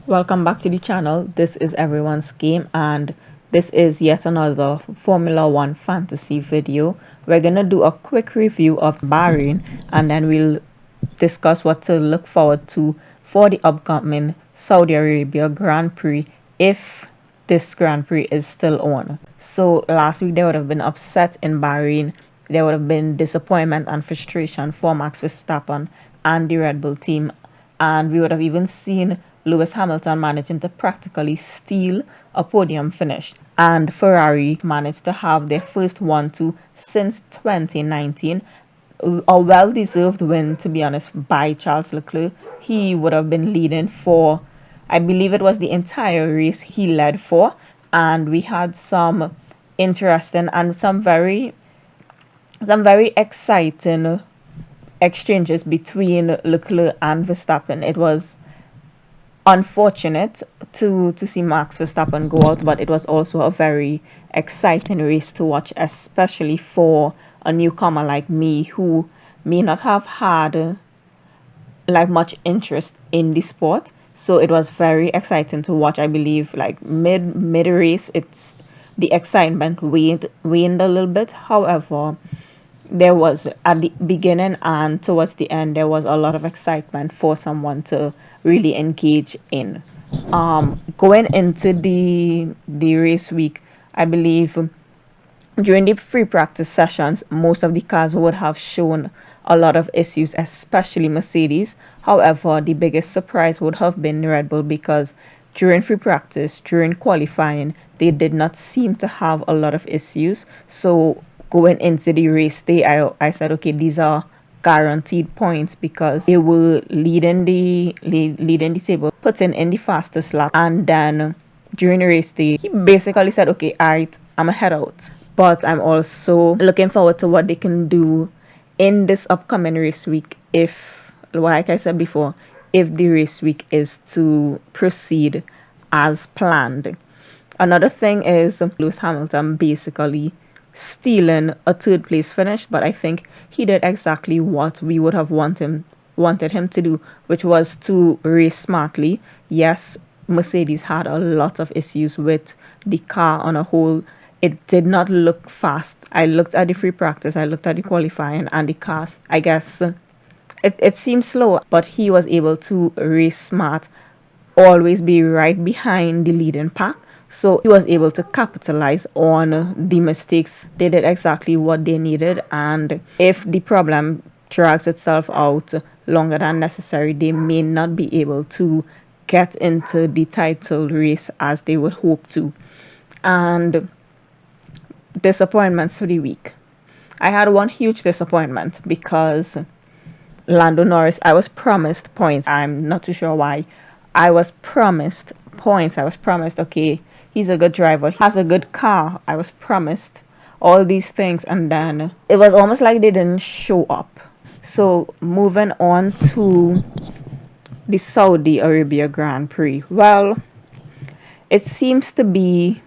Welcome back to the channel. This is everyone's game and this is yet another Formula One fantasy video. We're gonna do a quick review of Bahrain and then we'll discuss what to look forward to for the upcoming Saudi Arabia Grand Prix if this Grand Prix is still on. So last week there would have been upset in Bahrain. There would have been disappointment and frustration for Max Verstappen and the Red Bull team, and we would have even seen Lewis Hamilton managing to practically steal a podium finish. And Ferrari managed to have their first 1-2 since 2019. A well-deserved win, to be honest, by Charles Leclerc. He would have been leading for, I believe it was the entire race he led for. And we had some interesting and some very exciting exchanges between Leclerc and Verstappen. It was unfortunate to see Max Verstappen go out, but it was also a very exciting race to watch, especially for a newcomer like me who may not have had like much interest in the sport. So it was very exciting to watch. I believe like mid race, it's the excitement waned a little bit. However, there was at the beginning and towards the end there was a lot of excitement for someone to really engage in. Going into the race week, I believe during the free practice sessions most of the cars would have shown a lot of issues, especially Mercedes. However, the biggest surprise would have been Red Bull, because during free practice, during qualifying, they did not seem to have a lot of issues. So going into the race day, I said, okay, these are guaranteed points because they were leading the table, putting in the fastest lap. And then during the race day, he basically said, okay, all right, I'm a head out, but I'm also looking forward to what they can do in this upcoming race week if, like I said before, if the race week is to proceed as planned. Another thing is Lewis Hamilton basically stealing a third place finish, but I think he did exactly what we would have wanted him to do, which was to race smartly. Yes, Mercedes had a lot of issues with the car on a whole. It did not look fast. I looked at the free practice, I looked at the qualifying, and the cars, I guess it seemed slow, but he was able to race smart, always be right behind the leading pack. So he was able to capitalize on the mistakes. They did exactly what they needed, and if the problem drags itself out longer than necessary, they may not be able to get into the title race as they would hope to. And disappointments for the week. I had one huge disappointment because Lando Norris, I was promised points. I'm not too sure why. I was promised points. I was promised, okay, he's a good driver, he has a good car. I was promised all these things, and then it was almost like they didn't show up. So moving on to the Saudi Arabia Grand Prix. Well, it seems to be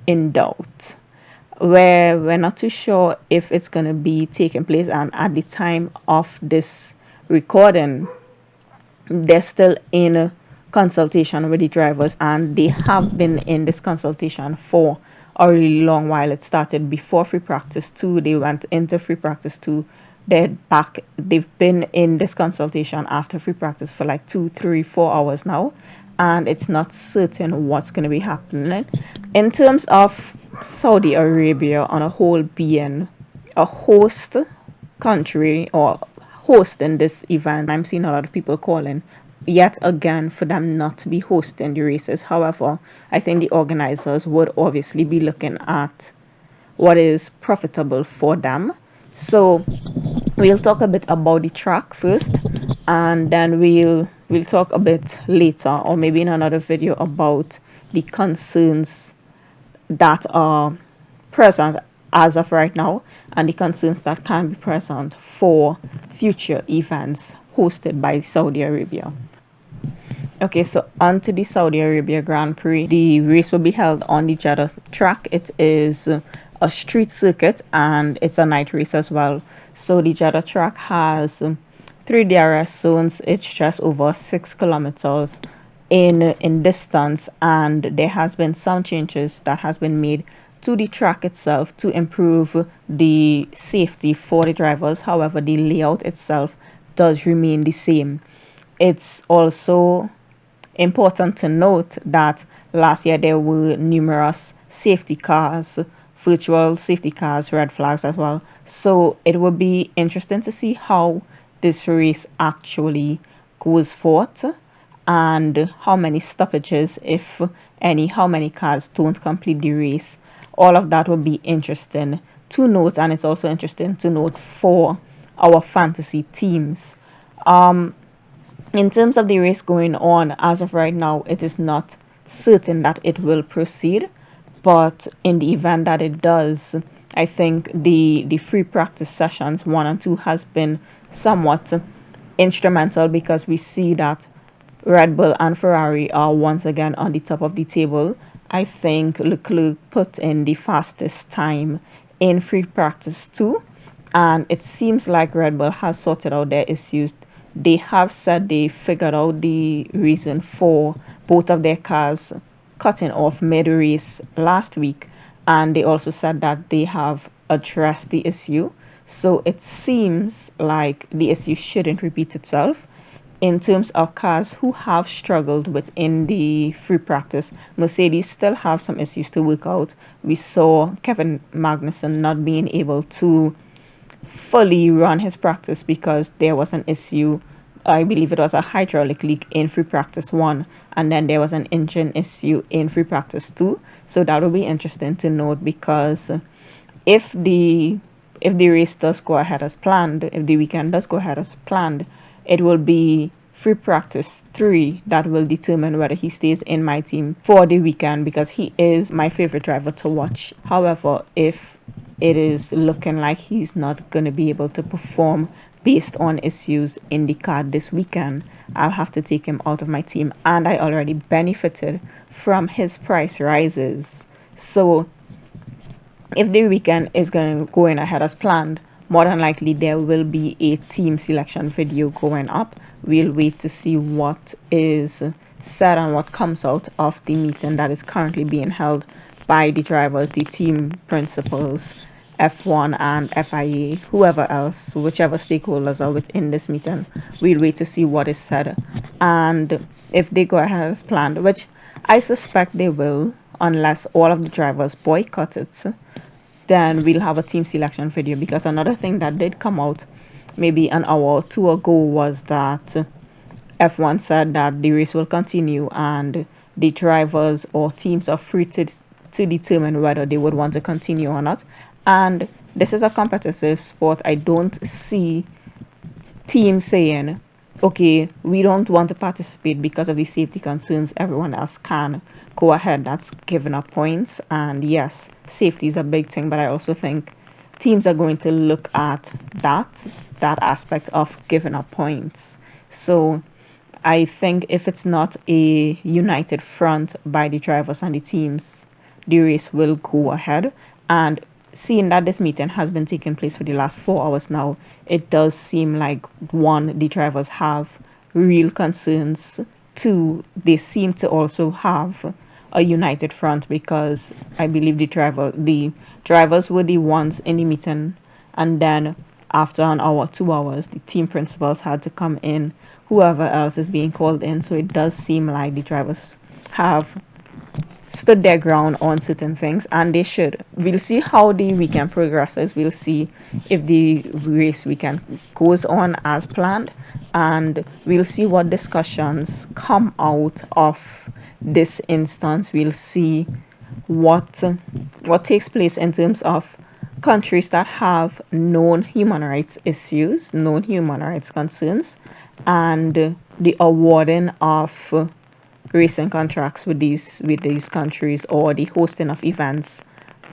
in doubt, where we're not too sure if it's going to be taking place. And at the time of this recording, they're still in consultation with the drivers, and they have been in this consultation for a really long while. It started before free practice 2, they went into free practice 2, they've been in this consultation after free practice for like 2, 3, 4 hours now, and it's not certain what's going to be happening. In terms of Saudi Arabia on a whole being a host country or hosting this event, I'm seeing a lot of people calling yet again for them not to be hosting the races. However, I think the organizers would obviously be looking at what is profitable for them. So we'll talk a bit about the track first, and then we'll talk a bit later, or maybe in another video, about the concerns that are present as of right now and the concerns that can be present for future events hosted by Saudi Arabia. Okay, so on to the Saudi Arabia Grand Prix. The race will be held on the Jeddah track. It is a street circuit and it's a night race as well. So the Jeddah track has 3 DRS zones. It's just over 6 kilometers. in distance, and there has been some changes that has been made to the track itself to improve the safety for the drivers. However, the layout itself does remain the same. It's also important to note that last year there were numerous safety cars, virtual safety cars, red flags as well. So it will be interesting to see how this race actually goes forth, and how many stoppages, if any, how many cars don't complete the race. All of that will be interesting to note, and it's also interesting to note for our fantasy teams. In terms of the race going on, as of right now, it is not certain that it will proceed. But in the event that it does, I think the free practice sessions 1 and 2 has been somewhat instrumental, because we see that Red Bull and Ferrari are once again on the top of the table. I think Leclerc put in the fastest time in free practice too, and it seems like Red Bull has sorted out their issues. They have said they figured out the reason for both of their cars cutting off mid race last week, and they also said that they have addressed the issue. So it seems like the issue shouldn't repeat itself. In terms of cars who have struggled within the free practice, Mercedes still have some issues to work out. We saw Kevin Magnussen not being able to fully run his practice because there was an issue. I believe it was a hydraulic leak in free practice 1, and then there was an engine issue in free practice 2. So that will be interesting to note, because if the race does go ahead as planned, if the weekend does go ahead as planned, it will be free practice 3 that will determine whether he stays in my team for the weekend, because he is my favorite driver to watch. However, if it is looking like he's not going to be able to perform based on issues in the car this weekend, I'll have to take him out of my team, and I already benefited from his price rises. So if the weekend is going to go in ahead as planned, more than likely there will be a team selection video going up. We'll wait to see what is said and what comes out of the meeting that is currently being held by the drivers, the team principals, F1 and FIA, whoever else, whichever stakeholders are within this meeting. We'll wait to see what is said, and if they go ahead as planned, which I suspect they will, unless all of the drivers boycott it, then we'll have a team selection video. Because another thing that did come out maybe an hour or two ago was that F1 said that the race will continue, and the drivers or teams are free to determine whether they would want to continue or not. And this is a competitive sport. I don't see teams saying, okay, we don't want to participate because of the safety concerns. Everyone else can go ahead. That's giving up points. And yes, safety is a big thing, but I also think teams are going to look at that aspect of giving up points. So I think if it's not a united front by the drivers and the teams, the race will go ahead. And seeing that this meeting has been taking place for the last 4 hours now, it does seem like, one, the drivers have real concerns. Two, they seem to also have a united front, because I believe the drivers were the ones in the meeting, and then after an hour, 2 hours, the team principals had to come in, whoever else is being called in. So it does seem like the drivers have stood their ground on certain things, and they should. We'll see how the weekend progresses. We'll see if the race weekend goes on as planned, and we'll see what discussions come out of this instance. We'll see what takes place in terms of countries that have known human rights issues, known human rights concerns, and the awarding of racing contracts with these countries, or the hosting of events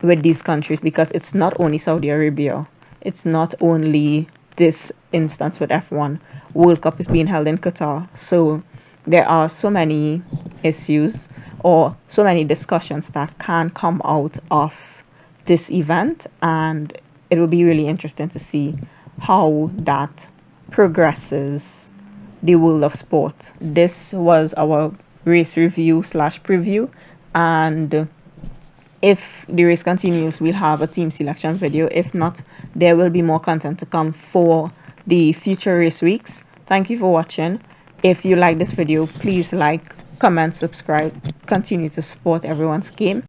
with these countries, because it's not only Saudi Arabia, it's not only this instance with F1. World Cup is being held in Qatar, so there are so many issues or so many discussions that can come out of this event, and it will be really interesting to see how that progresses the world of sport. This was our race review slash preview. And if the race continues, we'll have a team selection video. If not, there will be more content to come for the future race weeks. Thank you for watching. If you like this video, please like, comment, subscribe, continue to support everyone's game.